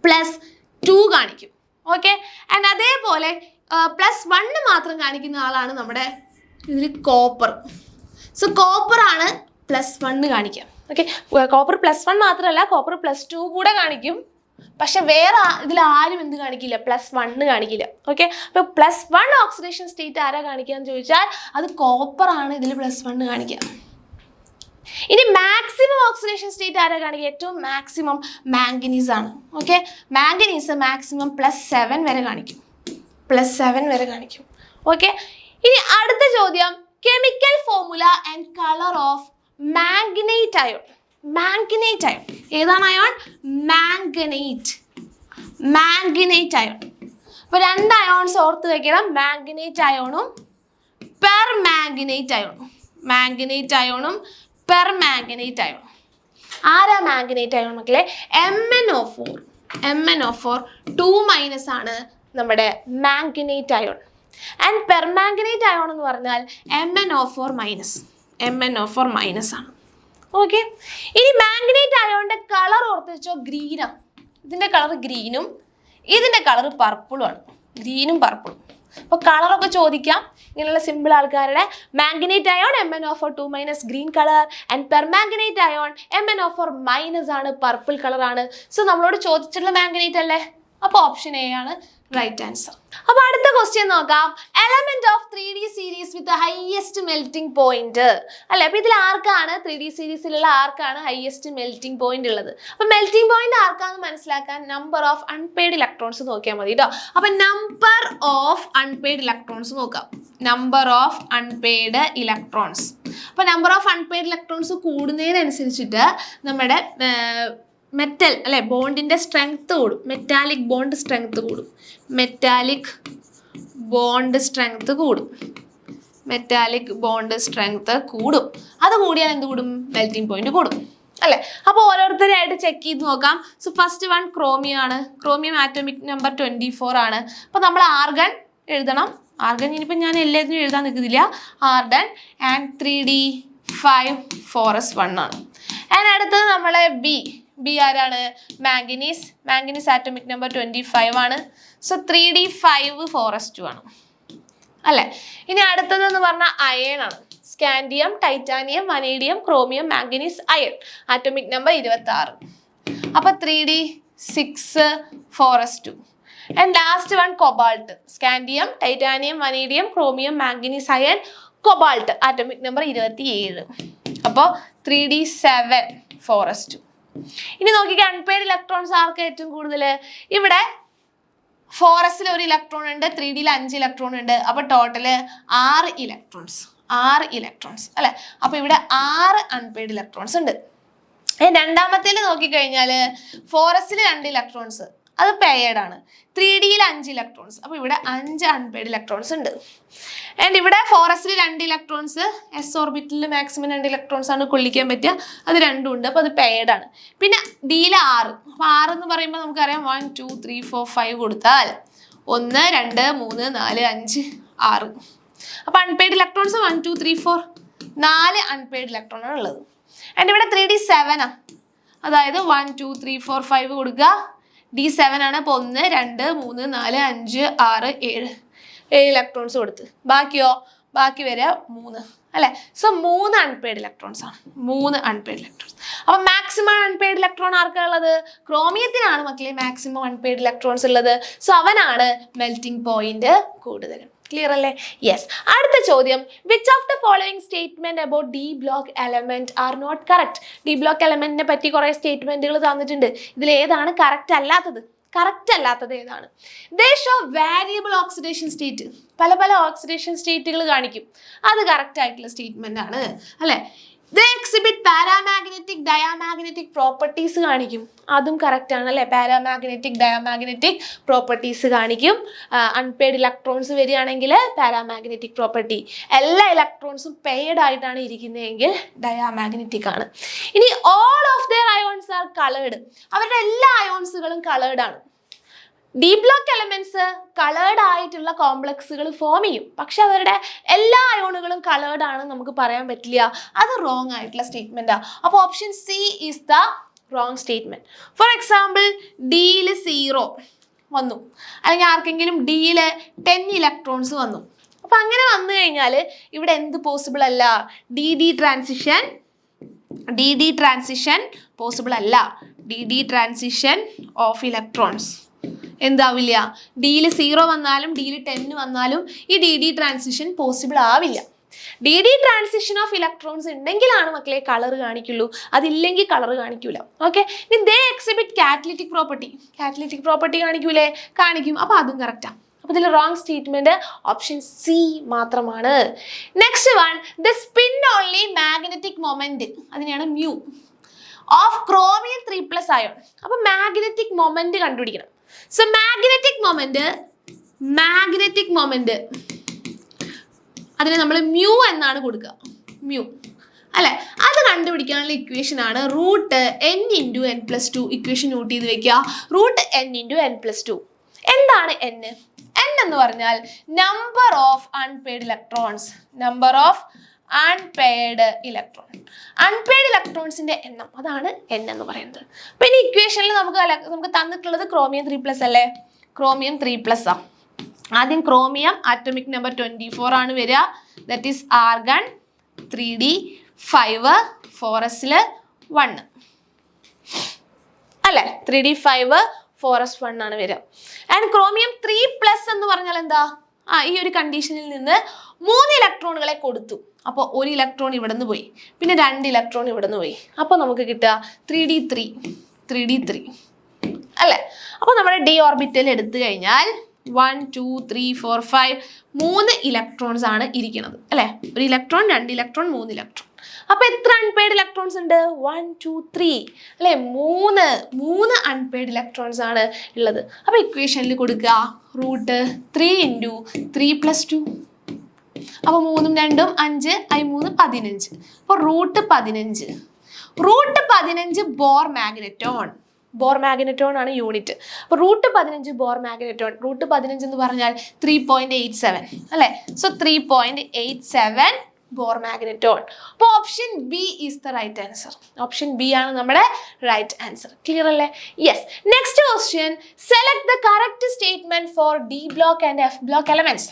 +2 കാണിക്കും. ഓക്കെ, ആൻഡ് അതേപോലെ +1 മാത്രം കാണിക്കുന്ന ആളാണ് നമ്മുടെ ഇതിൽ കോപ്പർ. സോ കോപ്പറാണ് +1 കാണിക്കുക. ഓക്കെ, കോപ്പർ +1 മാത്രമല്ല, കോപ്പർ +2 കൂടെ കാണിക്കും. പക്ഷെ വേറെ ഇതിൽ ആരും എന്ത് കാണിക്കില്ല? +1 കാണിക്കില്ല. ഓക്കെ, അപ്പോൾ +1 ഓക്സിഡേഷൻ സ്റ്റേറ്റ് ആരാ കാണിക്കുക എന്ന് ചോദിച്ചാൽ അത് കോപ്പറാണ് ഇതിൽ +1 കാണിക്കുക. ഇനി മാക്സിമം ഓക്സിഡേഷൻ സ്റ്റേറ്റ് ആരാ കാണിക്കുക? ഏറ്റവും മാക്സിമം മാംഗനീസ് ആണ്. ഓക്കെ, മാംഗനീസ് മാക്സിമം +7 വരെ കാണിക്കും. ഓക്കെ, ഇനി അടുത്ത ചോദ്യം, chemical formula and colour of manganate ion. ഏതാണ് അയോൺ? Manganate ion. അപ്പോൾ 2 അയോൺസ് ഓർത്ത് വെക്കണം, മാംഗനേറ്റ് അയോണും പെർമാംഗനേറ്റ് അയോണും. ആരാ മാംഗനേറ്റ് അയോൺ മക്കളെ? MnO4 2- ആണ് നമ്മുടെ manganate ion. And permanganate ion എന്ന് പറഞ്ഞാൽ MnO4- ആണ്. ഓക്കെ, ഇനി മാംഗനേറ്റ് അയോണിന്റെ കളർ ഓർത്ത് വെച്ചോ, ഗ്രീനാണ്. ഇതിന്റെ കളർ ഗ്രീനും ഇതിന്റെ കളർ പർപ്പിളും ആണ്. അപ്പോൾ കളറൊക്കെ ചോദിക്കാം ഇങ്ങനെയുള്ള സിമ്പിൾ ആൾക്കാരുടെ. Manganate ion MnO4 2- green colour, and permanganate ion MnO4- ആണ്, പർപ്പിൾ കളർ ആണ്. സോ നമ്മളോട് ചോദിച്ചിട്ടുള്ള മാംഗനേറ്റ് അല്ലേ, അപ്പോൾ ഓപ്ഷൻ എ ആണ് റൈറ്റ് ആൻസർ. അപ്പൊ അടുത്ത ക്വസ്റ്റ്യൻ നോക്കാം. Element of 3D series with highest melting point അല്ലെ. അപ്പൊ ഇതിൽ ആർക്കാണ് 3D സീരീസിലുള്ള ആർക്കാണ് ഹൈയസ്റ്റ് മെൽറ്റിംഗ് പോയിന്റ് ഉള്ളത്? അപ്പൊ മെൽറ്റിംഗ് പോയിന്റ് ആർക്കാന്ന് മനസ്സിലാക്കാൻ നമ്പർ ഓഫ് അൺപെയ്ഡ് ഇലക്ട്രോൺസ് നോക്കിയാൽ മതി കേട്ടോ. അപ്പൊ നമ്പർ ഓഫ് അൺപെയ്ഡ് ഇലക്ട്രോൺസ് നോക്കാം. Number of unpaired electrons. അപ്പൊ നമ്പർ ഓഫ് അൺപെയ്ഡ് ഇലക്ട്രോൺസ് കൂടുന്നതിനനുസരിച്ചിട്ട് നമ്മുടെ മെറ്റൽ അല്ലെ ബോണ്ടിന്റെ സ്ട്രെങ്ത് കൂടും. മെറ്റാലിക് ബോണ്ട് സ്ട്രെങ്ത് കൂടും. മെറ്റാലിക് ബോണ്ട് സ്ട്രെങ്ത് കൂടും. മെറ്റാലിക് ബോണ്ട് സ്ട്രെങ്ത് കൂടും. അത് കൂടിയാൽ എന്ത് കൂടും? മെൽറ്റിംഗ് പോയിന്റ് കൂടും അല്ലെ. അപ്പോൾ ഓരോരുത്തരായിട്ട് ചെക്ക് ചെയ്ത് നോക്കാം. സോ ഫസ്റ്റ് വൺ ക്രോമിയം ആണ്. ക്രോമിയം ആറ്റോമിക് നമ്പർ 24 ആണ്. അപ്പോൾ നമ്മൾ ആർഗൺ എഴുതണം. ആർഗൺ ഇനിയിപ്പോൾ ഞാൻ എല്ലാത്തിനും എഴുതാൻ നിൽക്കുന്നില്ല. ആർഗൺ ആൻഡ് 3D5 4s1 ആണ്. ആൻഡ് അടുത്തത് നമ്മളെ ബി ആരാണ്? മാംഗനീസ്. മാംഗനീസ് ആറ്റോമിക് നമ്പർ 25 ആണ്. സോ 3D5 4s2 ആണ് അല്ലേ. ഇനി അടുത്തതെന്ന് പറഞ്ഞാൽ അയൺ ആണ്. Scandium, titanium, vanadium, chromium, manganese, iron atomic number 26. അപ്പോൾ 3D6 4s2. And last one cobalt. Scandium, titanium, vanadium, chromium, manganese, iron, cobalt atomic number 27. അപ്പോൾ 3D7 4s2. ഇനി നോക്കിക്കുക അൺപെയ്ഡ് ഇലക്ട്രോൺസ് ആർക്ക് ഏറ്റവും കൂടുതൽ? ഇവിടെ 4s ഒരു ഇലക്ട്രോൺ ഉണ്ട്, 3D 5 ഇലക്ട്രോൺ ഉണ്ട്. അപ്പൊ ടോട്ടല് 6 ഇലക്ട്രോൺസ് അല്ലെ. അപ്പൊ ഇവിടെ 6 അൺപെയ്ഡ് ഇലക്ട്രോൺസ് ഉണ്ട്. രണ്ടാമത്തേൽ നോക്കിക്കഴിഞ്ഞാൽ 4s 2 ഇലക്ട്രോൺസ്, അത് പെയർഡ് ആണ്. 3D 5 ഇലക്ട്രോൺസ്, അപ്പൊ ഇവിടെ 5 അൺപെയ്ഡ് ഇലക്ട്രോൺസ് ഉണ്ട്. ആൻഡ് ഇവിടെ 4s 2 ഇലക്ട്രോൺസ്, എസ് ഓർബിറ്റലിൽ മാക്സിമം 2 ഇലക്ട്രോൺസ് ആണ് കൊള്ളിക്കാൻ പറ്റുക. അത് രണ്ടും ഉണ്ട്. അപ്പൊ അത് പെയർഡ് ആണ്. പിന്നെ ഡിയിൽ 6. അപ്പൊ 6 എന്ന് പറയുമ്പോൾ നമുക്കറിയാം 1 2 3 4 5 കൊടുത്താൽ 1 2 3 4 5 6. അപ്പൊ അൺപെയ്ഡ് ഇലക്ട്രോൺസ് 1 2 3 4 4 അൺപെയ്ഡ് ഇലക്ട്രോൺ ആണ് ഉള്ളത്. ആൻഡ് ഇവിടെ 3D7 ആണ്. അതായത് 1 2 3 4 5 കൊടുക്കുക. D7 ആണ്. അപ്പോൾ 1 2 3 4 5 6 7 ഇലക്ട്രോൺസ് കൊടുത്ത് ബാക്കി വരെ 3 അല്ലെ. സോ 3 അൺപെയ്ഡ് ഇലക്ട്രോൺസ് ആണ്. 3 അൺപെയ്ഡ് ഇലക്ട്രോൺസ്. അപ്പൊ മാക്സിമം അൺപെയ്ഡ് ഇലക്ട്രോൺ ആർക്കാണ് ഉള്ളത്? ക്രോമിയത്തിനാണ് മക്കളെ മാക്സിമം അൺപെയ്ഡ് ഇലക്ട്രോൺസ് ഉള്ളത്. സോ അവനാണ് മെൽറ്റിംഗ് പോയിന്റ് കൂടുതൽ. ക്ലിയർ അല്ലേ? യെസ്. അടുത്ത ചോദ്യം, which of the following statement about D block element are not correct? D block എലമെന്റിനെ പറ്റി കുറെ സ്റ്റേറ്റ്മെന്റുകൾ തന്നിട്ടുണ്ട്. ഇതിൽ ഏതാണ് കറക്റ്റ് അല്ലാത്തത്? കറക്റ്റ് അല്ലാത്തത് ഏതാണ്? ദേ ഷോ വാരിയബിൾ ഓക്സിഡേഷൻ സ്റ്റേറ്റ്. പല ഓക്സിഡേഷൻ സ്റ്റേറ്റുകൾ കാണിക്കും. അത് കറക്റ്റ് ആയിട്ടുള്ള സ്റ്റേറ്റ്മെന്റ് ആണ് അല്ലെ. ദേ എക്സിബിറ്റ് പാരാമാഗ്നറ്റിക് ഡയാമാഗ്നറ്റിക് പ്രോപ്പർട്ടീസ് കാണിക്കും. അതും കറക്റ്റ് ആണ് അല്ലെ. പാരാമാഗ്നറ്റിക് ഡയാമാഗ്നറ്റിക് പ്രോപ്പർട്ടീസ് കാണിക്കും. അൺപെയ്ഡ് ഇലക്ട്രോൺസ് വരികയാണെങ്കിൽ പാരാമാഗ്നറ്റിക് പ്രോപ്പർട്ടി. എല്ലാ ഇലക്ട്രോൺസും പെയ്ഡ് ആയിട്ടാണ് ഇരിക്കുന്നതെങ്കിൽ ഡയാമാഗ്നറ്റിക് ആണ്. ഇനി all of their ions R coloured. അവരുടെ എല്ലാ അയോൺസുകളും കളേർഡ് ആണ്. ഡി ബ്ലോക്ക് എലമെന്റ്സ് കളേർഡ് ആയിട്ടുള്ള കോംപ്ലക്സുകൾ ഫോം ചെയ്യും. പക്ഷെ അവരുടെ എല്ലാ അയോണുകളും കളേർഡ് ആണെന്ന് നമുക്ക് പറയാൻ പറ്റില്ല. അത് റോങ് ആയിട്ടുള്ള സ്റ്റേറ്റ്മെന്റാ. അപ്പോൾ option C is the wrong statement. For example ഡിയിൽ 0 വന്നു, അല്ലെങ്കിൽ ആർക്കെങ്കിലും ഡിയിൽ 10 ഇലക്ട്രോൺസ് വന്നു. അപ്പൊ അങ്ങനെ വന്നു കഴിഞ്ഞാൽ ഇവിടെ എന്ത് പോസിബിൾ അല്ല? ഡി ഡി ട്രാൻസിഷൻ പോസിബിൾ അല്ല. ഡി ട്രാൻസിഷൻ ഓഫ് ഇലക്ട്രോൺസ് എന്താവില്ല? ഡിയിൽ 0 വന്നാലും ഡിയിൽ 10 വന്നാലും ഈ ഡി ട്രാൻസിഷൻ പോസിബിൾ ആവില്ല. ഡി ട്രാൻസിഷൻ ഓഫ് ഇലക്ട്രോൺസ് ഉണ്ടെങ്കിലാണ് മക്കളെ കളർ കാണിക്കുള്ളൂ. അതില്ലെങ്കിൽ കളർ കാണിക്കൂല. ഓക്കെ. ഇനി ദേ എക്സിബിറ്റ് കാറ്റലിറ്റിക് പ്രോപ്പർട്ടി കാണിക്കൂലേ? കാണിക്കും. അപ്പൊ അതും കറക്റ്റാ. അപ്പൊ ഇതിൽ റോങ് സ്റ്റേറ്റ്മെന്റ് ഓപ്ഷൻ സി മാത്രമാണ്. Next one, the spin only magnetic moment, അതിനെയാണ് മ്യൂ, ഓഫ് ക്രോമിയം 3+ അയോൺ. അപ്പൊ മാഗ്നറ്റിക് മൊമെന്റ് കണ്ടുപിടിക്കണം. സോ മാഗ്നറ്റിക് മൊമെന്റ് അതിനെ നമ്മൾ മ്യൂ എന്നാണ് കൊടുക്കുക. മ്യൂ അല്ലെ. അത് കണ്ടുപിടിക്കാനുള്ള ഇക്വേഷൻ ആണ് √n×n+2. ഇക്വേഷൻ നോട്ട് ചെയ്ത് വെക്കുക. √n×n+2. എന്താണ് n? n എന്ന് പറഞ്ഞാൽ നമ്പർ ഓഫ് അൺപെയ്ഡ് ഇലക്ട്രോൺസ്. അൺപെയ്ഡ് ഇലക്ട്രോൺസിന്റെ എണ്ണം, അതാണ് n എന്ന് പറയുന്നത്. പിന്നെ ഇക്വേഷനിൽ നമുക്ക് തന്നിട്ടുള്ളത് ക്രോമിയം 3+ അല്ലേ. ക്രോമിയം 3+ ആ. ആദ്യം ക്രോമിയം ആറ്റോമിക് നമ്പർ 24 ആണ് വരിക. That is argon 3D5 4s 1 അല്ലെ. 3D5 4s1 ആണ് വരിക. ആൻഡ് ക്രോമിയം 3+ എന്ന് പറഞ്ഞാൽ എന്താ? ഈ ഒരു കണ്ടീഷനിൽ നിന്ന് 3 ഇലക്ട്രോണുകളെ കൊടുത്തു. അപ്പോൾ 1 ഇലക്ട്രോൺ ഇവിടെ നിന്ന് പോയി, പിന്നെ 2 ഇലക്ട്രോൺ ഇവിടെ നിന്ന് പോയി. അപ്പോൾ നമുക്ക് കിട്ടുക 3d3 അല്ലേ? അപ്പോൾ നമ്മുടെ ഡി ഓർബിറ്റൽ എടുത്തു കഴിഞ്ഞാൽ 1 2 3 4 5 3 ഇലക്ട്രോൺസ് ആണ് ഇരിക്കുന്നത് അല്ലേ? 1 ഇലക്ട്രോൺ, 2 ഇലക്ട്രോൺ, 3 ഇലക്ട്രോൺ. അപ്പൊ എത്ര അൺപെയ്ഡ് ഇലക്ട്രോൺസ് ഉണ്ട്? 1 2 3 അല്ലെ? 3 അൺപെയ്ഡ് ഇലക്ട്രോൺസ് ആണ് ഉള്ളത്. അപ്പൊ ഇക്വേഷനിൽ കൊടുക്കുക √3 × 3 + 2. അപ്പൊ 3ഉം 2ഉം 5, 3 15. അപ്പൊ √15 ബോർ മാഗ്നറ്റോൺ ആണ് യൂണിറ്റ്. അപ്പൊ √15 ബോർ മാഗ്നറ്റോൺ, √15 എന്ന് പറഞ്ഞാൽ 3.87 അല്ലെ? So 3.87 Bohr magneton. അപ്പോൾ option B is the right answer. Option B ആണ് നമ്മുടെ റൈറ്റ് ആൻസർ. ക്ലിയർ അല്ലേ? Yes. Next question, select the correct statement for D block and F block elements.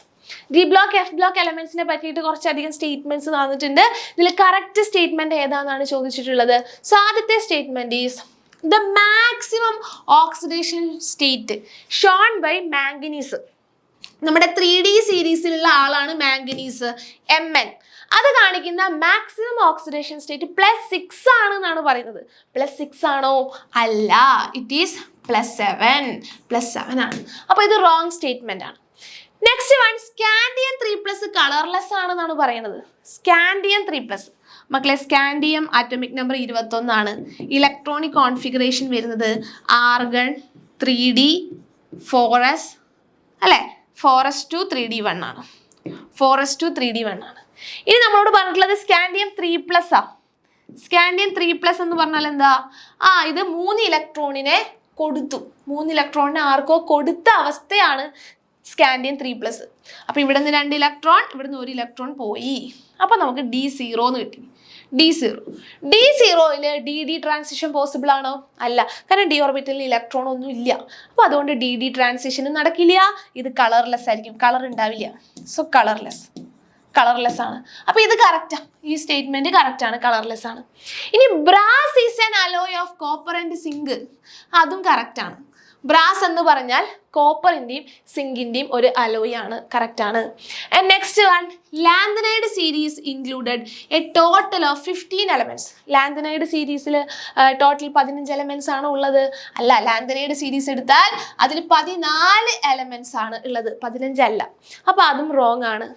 D block, F block എലമെന്റ്സിനെ പറ്റിയിട്ട് കുറച്ചധികം statements തന്നിട്ടുണ്ട്. ഇതിൽ correct statement ഏതാണെന്നാണ് ചോദിച്ചിട്ടുള്ളത്. So ആദ്യത്തെ statement is the maximum oxidation state shown by manganese. നമ്മുടെ 3D സീരീസിലുള്ള ആളാണ് manganese, Mn. അത് കാണിക്കുന്ന മാക്സിമം ഓക്സിഡേഷൻ സ്റ്റേറ്റ് +6 ആണെന്നാണ് പറയുന്നത്. +6 ആണോ? അല്ല, ഇറ്റ് ഈസ് +7 ആണ്. അപ്പോൾ ഇത് റോങ് സ്റ്റേറ്റ്മെന്റ് ആണ്. നെക്സ്റ്റ് വൺ, സ്കാൻഡിയം 3+ കളർലെസ് ആണെന്നാണ് പറയുന്നത്. സ്കാൻഡിയം 3+, മക്കളെ സ്കാൻഡിയം ആറ്റോമിക് നമ്പർ 21 ആണ്. ഇലക്ട്രോണിക് കോൺഫിഗറേഷൻ വരുന്നത് ആർഗൺ 3d 4s അല്ലേ? 4s2 3d1 ആണ്. 4s2 3d1 ആണ്. ഇനി നമ്മളോട് പറഞ്ഞിട്ടുള്ളത് സ്കാൻഡിയം 3+ ആ. സ്കാൻഡിയം 3+ എന്ന് പറഞ്ഞാൽ എന്താ? ഇത് 3 ഇലക്ട്രോണിനെ കൊടുത്തു. 3 ഇലക്ട്രോണിനെ ആർക്കോ കൊടുത്ത അവസ്ഥയാണ് സ്കാൻഡിയം 3+. അപ്പൊ ഇവിടെ നിന്ന് 2 ഇലക്ട്രോൺ, ഇവിടുന്ന് 1 ഇലക്ട്രോൺ പോയി. അപ്പൊ നമുക്ക് D0 എന്ന് കിട്ടി. D0യിൽ DD ട്രാൻസിഷൻ പോസിബിൾ ആണോ? അല്ല, കാരണം ഡി ഓർബിറ്റലിൽ ഇലക്ട്രോൺ ഒന്നും ഇല്ല. അപ്പൊ അതുകൊണ്ട് DD ട്രാൻസിഷനും നടക്കില്ല. ഇത് കളർലെസ് ആയിരിക്കും, കളർ ഉണ്ടാവില്ല. സോ കളർലെസ് ആണ്. അപ്പൊ ഇത് കറക്റ്റാ, ഈ സ്റ്റേറ്റ്മെന്റ് കറക്റ്റ് ആണ്, കളർലെസ് ആണ്. ഇനി brass is an alloy of copper and zinc, അതും കറക്റ്റ് ആണ്. ബ്രാസ് എന്ന് പറഞ്ഞാൽ കോപ്പറിന്റെയും സിങ്കിന്റെയും ഒരു അലോയ് ആണ്, കറക്റ്റ് ആണ്. And next one, lanthanide series included a total of 15 elements. Lanthanide സീരീസിൽ ടോട്ടൽ 15 എലമെന്റ്സ് ആണ് ഉള്ളത്. അല്ല, ലാന്തനൈഡ് സീരീസ് എടുത്താൽ അതിൽ 14 എലമെന്റ്സ് ആണ് ഉള്ളത്, 15 അല്ല. അപ്പൊ അതും റോങ് ആണ്.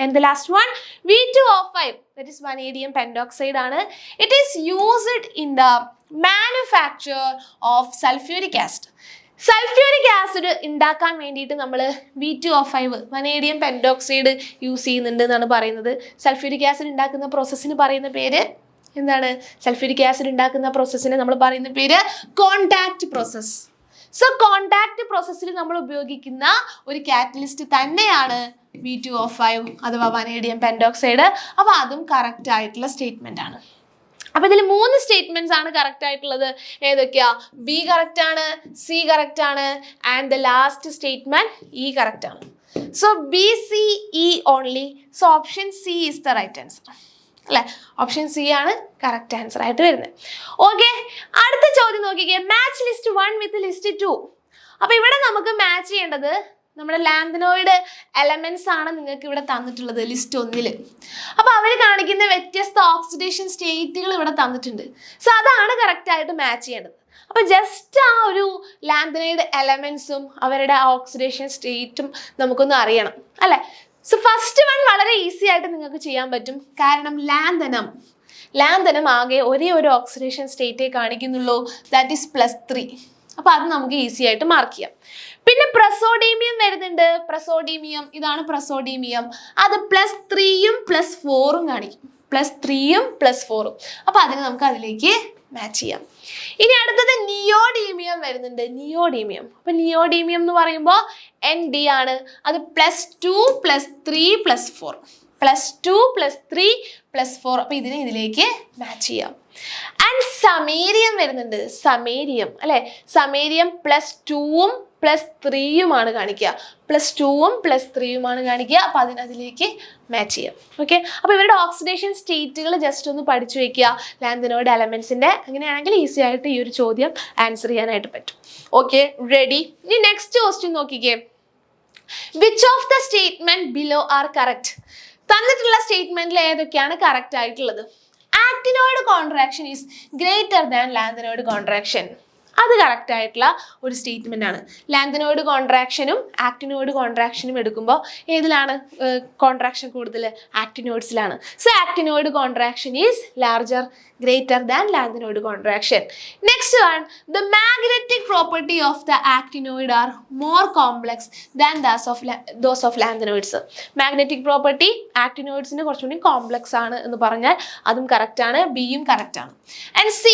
And the last one, V2O5, that is vanadium pentoxide ആണ്. It is used in the manufacture of sulfuric acid. Sulphuric acid ഉണ്ടാക്കാൻ വേണ്ടിയിട്ട് നമ്മൾ V2O5 വനേഡിയം പെൻറ്റോക്സൈഡ് യൂസ് ചെയ്യുന്നുണ്ട് എന്നാണ് പറയുന്നത്. സൾഫ്യൂരിക് ആസിഡ് ഉണ്ടാക്കുന്ന പ്രോസസ്സിന് പറയുന്ന പേര് എന്താണ്? സൾഫ്യൂരിക് ആസിഡ് ഉണ്ടാക്കുന്ന പ്രോസസ്സിന് നമ്മൾ പറയുന്ന പേര് കോണ്ടാക്ട് പ്രോസസ്സ്. സോ കോണ്ടാക്ട് പ്രോസസ്സിൽ നമ്മൾ ഉപയോഗിക്കുന്ന ഒരു കാറ്റലിസ്റ്റ് തന്നെയാണ് V2O5 അഥവാ വനേഡിയം പെൻറ്റോക്സൈഡ്. അപ്പോൾ അതും കറക്റ്റ് ആയിട്ടുള്ള സ്റ്റേറ്റ്മെന്റ് ആണ്. അപ്പൊ ഇതിൽ 3 സ്റ്റേറ്റ്മെന്റ്സ് ആണ് കറക്റ്റ് ആയിട്ടുള്ളത്. ഏതൊക്കെയാ? ബി കറക്റ്റ് ആണ്, സി കറക്റ്റ് ആണ്, and the last statement E correct ആണ്. So B C E only. So option C is the right answer അല്ലെ? ഓപ്ഷൻ സി ആണ് കറക്റ്റ് ആൻസർ ആയിട്ട് വരുന്നത്. ഓക്കെ, അടുത്ത ചോദ്യം നോക്കിക്കേ. Match list 1 with list 2. അപ്പൊ ഇവിടെ നമുക്ക് മാച്ച് ചെയ്യേണ്ടത് നമ്മുടെ ലാന്തനോയിഡ് എലമെന്റ്സ് ആണ് നിങ്ങൾക്ക് ഇവിടെ തന്നിട്ടുള്ളത് ലിസ്റ്റ് 1. അപ്പൊ അവർ കാണിക്കുന്ന വ്യത്യസ്ത ഓക്സിഡേഷൻ സ്റ്റേറ്റുകൾ ഇവിടെ തന്നിട്ടുണ്ട്. സോ അതാണ് കറക്റ്റ് ആയിട്ട് മാച്ച് ചെയ്യേണ്ടത്. അപ്പൊ ജസ്റ്റ് ആ ഒരു ലാന്തനൈഡ് എലമെന്റ്സും അവരുടെ ഓക്സിഡേഷൻ സ്റ്റേറ്റും നമുക്കൊന്ന് അറിയണം അല്ലെ? സോ ഫസ്റ്റ് വൺ വളരെ ഈസി ആയിട്ട് നിങ്ങൾക്ക് ചെയ്യാൻ പറ്റും. കാരണം ലാന്തനം ആകെ ഒരേ ഒരു ഓക്സിഡേഷൻ സ്റ്റേറ്റേ കാണിക്കുന്നുള്ളൂ, ദാറ്റ് ഈസ് +3. അപ്പൊ അത് നമുക്ക് ഈസി ആയിട്ട് മാർക്ക് ചെയ്യാം. പിന്നെ പ്രസോഡീമിയം വരുന്നുണ്ട്. പ്രസോഡീമിയം, ഇതാണ് പ്രസോഡീമിയം. അത് +3ഉം +4ഉം കാണിക്കും. +3ഉം +4ഉം. അപ്പൊ അതിന് നമുക്ക് അതിലേക്ക് മാച്ച് ചെയ്യാം. ഇനി അടുത്തത് നിയോഡീമിയം വരുന്നുണ്ട്. നിയോഡീമിയം, അപ്പൊ നിയോഡീമിയം എന്ന് പറയുമ്പോൾ ND ആണ്. അത് +2 +3 +4. +2 +3 +4. അപ്പൊ ഇതിലേക്ക് മാച്ച് ചെയ്യാം. ആൻഡ് സമേരിയം വരുന്നുണ്ട്, സമേരിയം അല്ലെ, സമേരിയം +2ഉം +3യുമാണ് കാണിക്കുക, +2ഉം +3യുമാണ് കാണിക്കുക. അപ്പൊ അതിലേക്ക് മാച്ച് ചെയ്യാം. ഓക്കെ, അപ്പൊ ഇവരുടെ ഓക്സിഡേഷൻ സ്റ്റേറ്റുകൾ ജസ്റ്റ് ഒന്ന് പഠിച്ചു വെക്കുക ലാന്ഥനോയിഡ് എലമെന്റ്സിന്റെ. അങ്ങനെയാണെങ്കിൽ ഈസി ആയിട്ട് ഈ ഒരു ചോദ്യം ആൻസർ ചെയ്യാനായിട്ട് പറ്റും. Okay, ready? ഇനി നെക്സ്റ്റ് ക്വസ്റ്റ്യൻ നോക്കിക്കേ. Which of the statement below are correct? തന്നിട്ടുള്ള സ്റ്റേറ്റ്മെന്റിൽ ഏതൊക്കെയാണ് കറക്റ്റ് ആയിട്ടുള്ളത്? Actinoid contraction is greater than lanthanoid contraction. അത് കറക്റ്റ് ആയിട്ടുള്ള ഒരു സ്റ്റേറ്റ്മെന്റ് ആണ്. ലാന്ഥനോയിഡ് കോൺട്രാക്ഷനും ആക്ടിനോയിഡ് കോൺട്രാക്ഷനും എടുക്കുമ്പോൾ ഏതിലാണ് കോൺട്രാക്ഷൻ കൂടുതൽ? ആക്ടിനോയിഡ്സിലാണ്. So actinoid contraction is larger, greater than lanthanoid contraction. Next one, the magnetic property of the actinoid are more complex than those of lanthanoids. Magnetic property actinoids ന് കുറച്ചുകൂടി complex ആണ് എന്ന് പറഞ്ഞാൽ അതും കറക്റ്റ് ആണ്, ബിയും കറക്റ്റ് ആണ്. And C,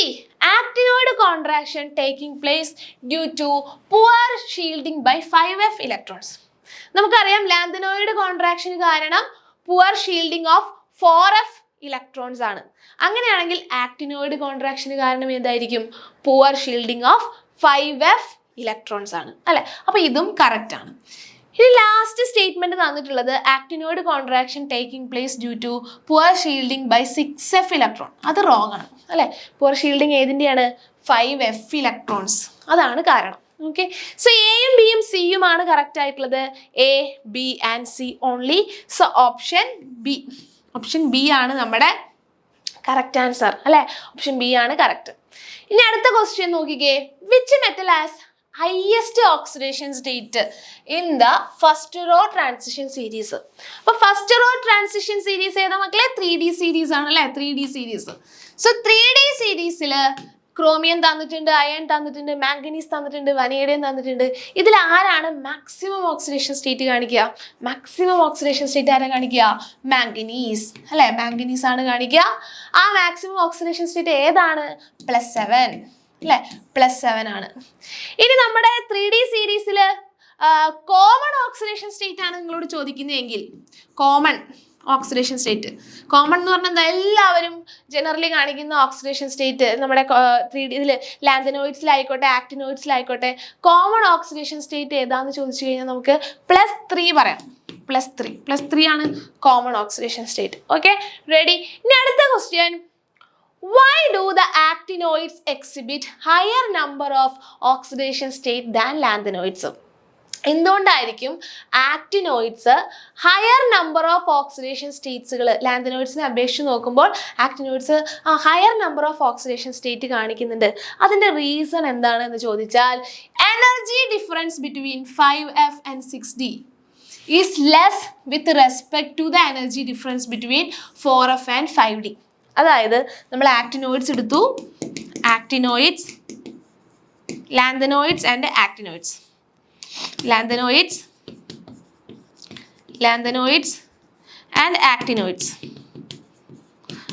actinoid contraction taking place due to poor shielding by 5f electrons. നമുക്കറിയാം ലാന്ഥനോയിഡ് കോൺട്രാക്ഷന് കാരണം poor shielding of 4f electrons ആണ്. അങ്ങനെയാണെങ്കിൽ ആക്ടിനോയിഡ് കോൺട്രാക്ഷന് കാരണം എന്തായിരിക്കും? Poor shielding of 5f electrons ആണ് അല്ലെ. അപ്പൊ ഇതും കറക്റ്റ് ആണ്. ഇനി ലാസ്റ്റ് സ്റ്റേറ്റ്മെന്റ് തന്നിട്ടുള്ളത് actinoid contraction taking place due to poor shielding by 6f electron. അത് റോങ് ആണ് അല്ലെ. പുവർ ഷീൽഡിംഗ് ഏതിൻ്റെയാണ്? 5f electrons. അതാണ് കാരണം. ഓക്കെ, സോ എയും ബിയും സിയുമാണ് കറക്റ്റ് ആയിട്ടുള്ളത്. A, B and C only. So option B ആണ് നമ്മുടെ കറക്റ്റ് ആൻസർ അല്ലെ. ഓപ്ഷൻ ബി ആണ് കറക്റ്റ്. ഇനി അടുത്ത ക്വസ്റ്റ്യൻ നോക്കിക്കേ. Which metal has highest oxidation state in the first row transition series? അപ്പൊ ഫസ്റ്റ് റോ ട്രാൻസിഷൻ സീരീസ് ഏതാ മക്കളെ? 3D സീരീസ് ആണ് അല്ലെ. 3D series. സോ 3D സീരീസിൽ ക്രോമിയം തന്നിട്ടുണ്ട്, അയൺ തന്നിട്ടുണ്ട്, മാംഗനീസ് തന്നിട്ടുണ്ട്, വനേഡിയം തന്നിട്ടുണ്ട്. ഇതിൽ ആരാണ് മാക്സിമം ഓക്സിഡേഷൻ സ്റ്റേറ്റ് കാണിക്കുക? മാക്സിമം ഓക്സിഡേഷൻ സ്റ്റേറ്റ് ആരാ കാണിക്കുക? മാംഗനീസ് അല്ലെ. മാംഗനീസ് ആണ് കാണിക്കുക. ആ മാക്സിമം ഓക്സിഡേഷൻ സ്റ്റേറ്റ് ഏതാണ്? +7 അല്ലെ. +7 ആണ്. ഇനി നമ്മുടെ 3D സീരീസിൽ കോമൺ ഓക്സിഡേഷൻ സ്റ്റേറ്റ് ആണ് നിങ്ങളോട് ചോദിക്കുന്നതെങ്കിൽ, കോമൺ ഓക്സിഡേഷൻ സ്റ്റേറ്റ്, കോമൺ എന്ന് പറഞ്ഞാൽ എല്ലാവരും ജനറലി കാണിക്കുന്ന ഓക്സിഡേഷൻ സ്റ്റേറ്റ് നമ്മുടെ 3D ഇതിൽ ലാന്ഥനോയിഡ്സിലായിക്കോട്ടെ ആക്ടിനോയിഡ്സിലായിക്കോട്ടെ കോമൺ ഓക്സിഡേഷൻ സ്റ്റേറ്റ് ഏതാന്ന് ചോദിച്ചു കഴിഞ്ഞാൽ നമുക്ക് +3 പറയാം. +3 ആണ് common oxidation state. Okay, ready? ഇനി അടുത്ത question. Why do the actinoids exhibit higher number of oxidation state than lanthanoids? എന്തുകൊണ്ടായിരിക്കും actinoids higher number of oxidation സ്റ്റേറ്റ്സുകൾ ലാന്ഥനോയിഡ്സിനെ അപേക്ഷിച്ച് നോക്കുമ്പോൾ actinoids higher number of oxidation state കാണിക്കുന്നുണ്ട്? അതിന്റെ റീസൺ എന്താണ് എന്ന് ചോദിച്ചാൽ energy difference between 5f and 6d is less with respect to the energy difference between 4f and 5d. അതായത് നമ്മൾ ആക്ടിനോയിഡ്സ് എടുത്തു, actinoids, lanthanoids and actinoids, lanthanoids and actinoids.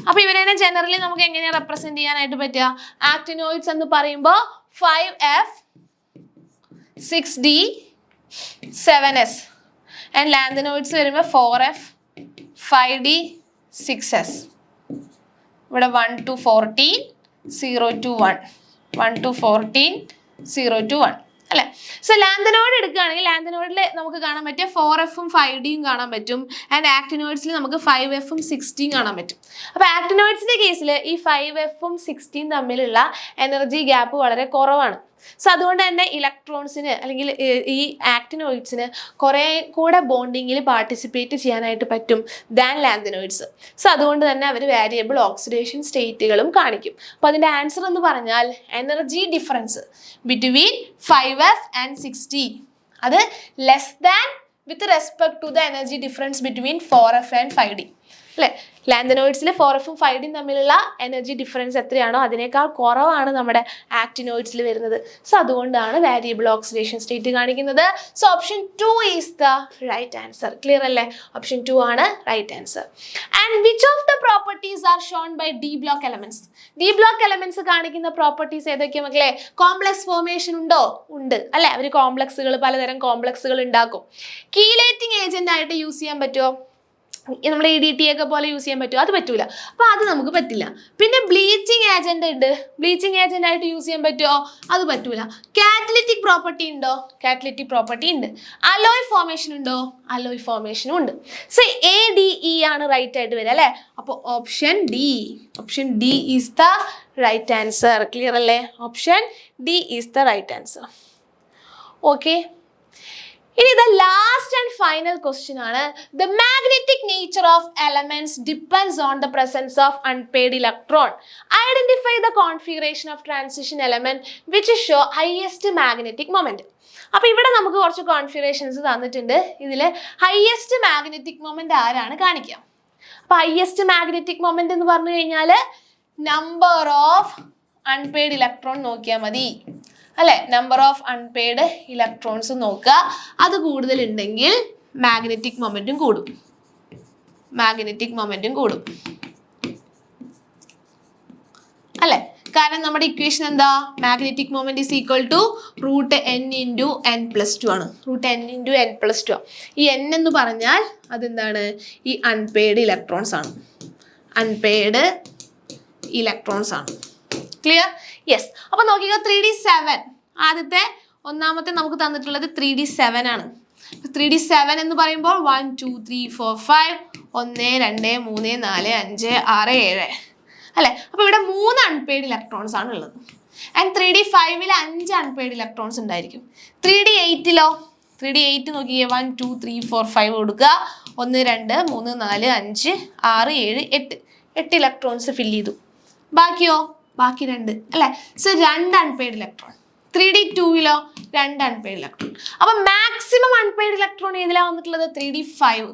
അപ്പൊ ഇവരെ ജനറലി നമുക്ക് എങ്ങനെയാണ് റെപ്രസെന്റ് ചെയ്യാനായിട്ട് പറ്റുക? ആക്ടിനോയിഡ്സ് എന്ന് പറയുമ്പോൾ 5f 6d 7s ആൻഡ് ലാന്ഥനോയിഡ്സ് വരുമ്പോൾ 4f 5d 6s. ഇവിടെ 1 to 14 0 to 1 1 to 14 0 to 1 അല്ലെ. സോ ലാന്ഥനോയിഡ് എടുക്കുകയാണെങ്കിൽ ലാന്ഥനോയിഡിൽ നമുക്ക് കാണാൻ പറ്റും 4fഉം 5dയും കാണാൻ പറ്റും. ആൻഡ് ആക്ടിനോയിഡ്സിൽ നമുക്ക് 5fഉം 6dയും കാണാൻ പറ്റും. അപ്പൊ ആക്ടിനോയിഡ്സിന്റെ കേസിൽ ഈ 5fഉം 6dയും തമ്മിലുള്ള എനർജി ഗ്യാപ്പ് വളരെ കുറവാണ്. സോ അതുകൊണ്ട് തന്നെ ഇലക്ട്രോൺസിന് അല്ലെങ്കിൽ ഈ ആക്ടിനോയിഡ്സിന് കുറെ കൂടെ ബോണ്ടിങ്ങിൽ പാർട്ടിസിപ്പേറ്റ് ചെയ്യാനായിട്ട് പറ്റും ദാൻ ലാന്ഥനോയിഡ്സ്. സോ അതുകൊണ്ട് തന്നെ അവർ വാരിയബിൾ ഓക്സിഡേഷൻ സ്റ്റേറ്റുകളും കാണിക്കും. അപ്പോൾ അതിൻ്റെ ആൻസർ എന്ന് പറഞ്ഞാൽ energy difference between 5f and 6d അത് less than with respect to the energy difference between 4f and 5d അല്ലെ. ലാന്ഥനോയിഡ്സിൽ 4fഉം 5dയും തമ്മിലുള്ള എനർജി ഡിഫറൻസ് എത്രയാണോ അതിനേക്കാൾ കുറവാണ് നമ്മുടെ ആക്ടിനോയിഡ്സിൽ വരുന്നത്. സോ അതുകൊണ്ടാണ് വാരിയബിൾ ഓക്സിഡേഷൻ സ്റ്റേറ്റ് കാണിക്കുന്നത്. So option 2 is the right answer. Clear അല്ലേ? ഓപ്ഷൻ 2 ആണ് right answer. And which of the properties are shown by D block elements? D block elements കാണിക്കുന്ന പ്രോപ്പർട്ടീസ് ഏതൊക്കെയാണ് മക്കളെ? കോംപ്ലക്സ് ഫോർമേഷൻ ഉണ്ടോ? ഉണ്ട് അല്ലെ. അവർ കോംപ്ലക്സുകൾ പലതരം കോംപ്ലക്സുകൾ ഉണ്ടാക്കും. കീലേറ്റിംഗ് ഏജന്റ് ആയിട്ട് യൂസ് ചെയ്യാൻ പറ്റുമോ? നമ്മുടെ EDT ഒക്കെ പോലെ യൂസ് ചെയ്യാൻ പറ്റുമോ? അത് പറ്റൂല. അപ്പോൾ അത് നമുക്ക് പറ്റില്ല. പിന്നെ ബ്ലീച്ചിങ് ഏജന്റ് ഉണ്ട്. ബ്ലീച്ചിങ് ഏജന്റ് ആയിട്ട് യൂസ് ചെയ്യാൻ പറ്റുമോ? അത് പറ്റൂല. കാറ്റലിറ്റിക് പ്രോപ്പർട്ടി ഉണ്ടോ? കാറ്റലിറ്റിക് പ്രോപ്പർട്ടി ഉണ്ട്. അലോയ് ഫോർമേഷൻ ഉണ്ടോ? അലോയ് ഫോർമേഷനും ഉണ്ട്. സോ ADE ആണ് റൈറ്റ് ആയിട്ട് വരിക അല്ലേ? അപ്പോൾ option D is the right answer. Clear അല്ലേ? Option D is the right answer. Okay, ഇനി the last and final question ആണ്. The magnetic nature of elements depends on the presence of unpaired electron. Identify the configuration of transition element which show highest magnetic moment. അപ്പൊ ഇവിടെ നമുക്ക് കുറച്ച് configurations തന്നിട്ടുണ്ട്. ഇതിൽ highest magnetic moment ആരാണ് കാണിക്കുക? അപ്പൊ ഹയസ്റ്റ് മാഗ്നറ്റിക് മൊമെന്റ് എന്ന് പറഞ്ഞു കഴിഞ്ഞാൽ നമ്പർ ഓഫ് അൺപെയ്ഡ് ഇലക്ട്രോൺ നോക്കിയാൽ മതി അല്ലെ? നമ്പർ ഓഫ് അൺപെയ്ഡ് ഇലക്ട്രോൺസ് നോക്കുക. അത് കൂടുതലുണ്ടെങ്കിൽ മാഗ്നറ്റിക് മൊമെന്റും കൂടും. അല്ലെ? കാരണം നമ്മുടെ ഇക്വേഷൻ എന്താ? Magnetic moment is equal to √n × n+2 ആണ്. √n × n+2. ഈ n എന്ന് പറഞ്ഞാൽ അതെന്താണ്? ഈ അൺപെയ്ഡ് ഇലക്ട്രോൺസ് ആണ്. ക്ലിയർ? യെസ്. അപ്പൊ നോക്കിക്കോ, 3d7 ഒന്നാമത്തെ നമുക്ക് തന്നിട്ടുള്ളത് 3d7 ആണ്. 3d7 എന്ന് പറയുമ്പോൾ 1 2 3 4 5 1 2 3 4 5 6 7 അല്ലെ? അപ്പൊ ഇവിടെ 3 അൺപെയ്ഡ് ഇലക്ട്രോൺസ് ആണ് ഉള്ളത്. ആൻഡ് 3d5 5 അൺപെയ്ഡ് ഇലക്ട്രോൺസ് ഉണ്ടായിരിക്കും. 3d8 നോക്കിയേ, 1 2 3 4 5 കൊടുക്കുക. 1 2 3 4 5 6 7 8 ഇലക്ട്രോൺസ് ഫില്ല് ചെയ്തു. ബാക്കി 2 അല്ലെ? So 2 unpaired electron. 3d2 2 unpaired electron. അപ്പൊ മാക്സിമം അൺപെയ്ഡ് ഇലക്ട്രോൺ ഏതിലാ വന്നിട്ടുള്ളത്? 3d5.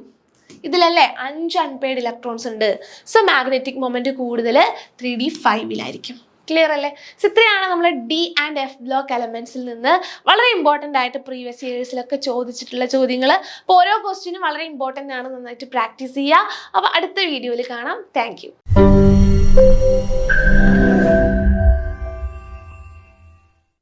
ഇതിലല്ലേ 5 അൺപെയ്ഡ് ഇലക്ട്രോൺസ് ഉണ്ട്. സോ മാഗ്നറ്റിക് മൊമെന്റ് കൂടുതൽ 3d5 ക്ലിയർ അല്ലേ? സോ ഇത്രയാണ് നമ്മൾ D ആൻഡ് F ബ്ലോക്ക് എലമെന്റ്സിൽ നിന്ന് വളരെ ഇമ്പോർട്ടൻ്റ് ആയിട്ട് പ്രീവിയസ് ഇയേഴ്സിലൊക്കെ ചോദിച്ചിട്ടുള്ള ചോദ്യങ്ങൾ. അപ്പോൾ ഓരോ ക്വസ്റ്റ്യനും വളരെ ഇമ്പോർട്ടൻ്റ് ആണ്. നന്നായിട്ട് പ്രാക്ടീസ് ചെയ്യുക. അപ്പോൾ അടുത്ത വീഡിയോയിൽ കാണാം. Thank you.